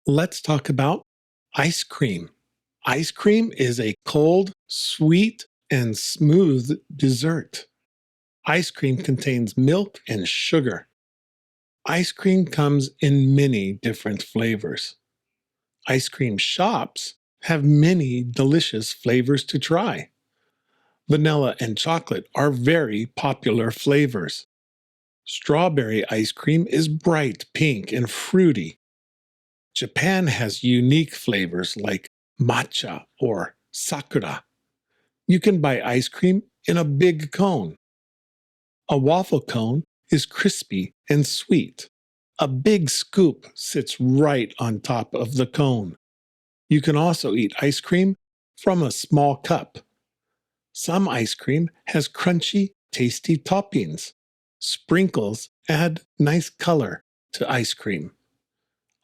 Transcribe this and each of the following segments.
Let's talk about ice cream. Ice cream is a cold, sweet, and smooth dessert. Ice cream contains milk and sugar. Ice cream comes in many different flavors. Ice cream shops have many delicious flavors to try. Vanilla and chocolate are very popular flavors. Strawberry ice cream is bright pink and fruity. Japan has unique flavors like matcha or sakura. You can buy ice cream in a big cone. A waffle cone is crispy and sweet. A big scoop sits right on top of the cone. You can also eat ice cream from a small cup. Some ice cream has crunchy, tasty toppings. Sprinkles add nice color to ice cream.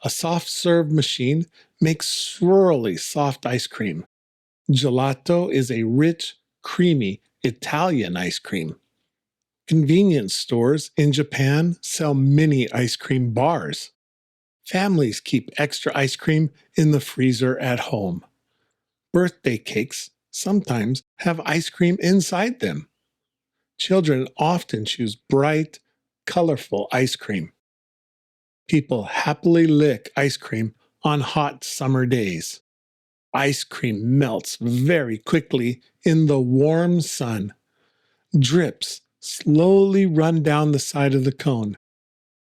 A soft serve machine makes swirly soft ice cream. Gelato is a rich, creamy Italian ice cream. Convenience stores in Japan sell mini ice cream bars. Families keep extra ice cream in the freezer at home. Birthday cakes sometimes have ice cream inside them. Children often choose bright, colorful ice cream. People happily lick ice cream on hot summer days. Ice cream melts very quickly in the warm sun. Drips slowly run down the side of the cone.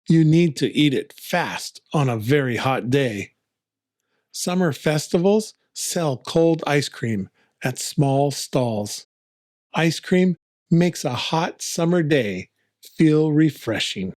You need to eat it fast on a very hot day. Summer festivals sell cold ice cream at small stalls. Ice cream makes a hot summer day feel refreshing.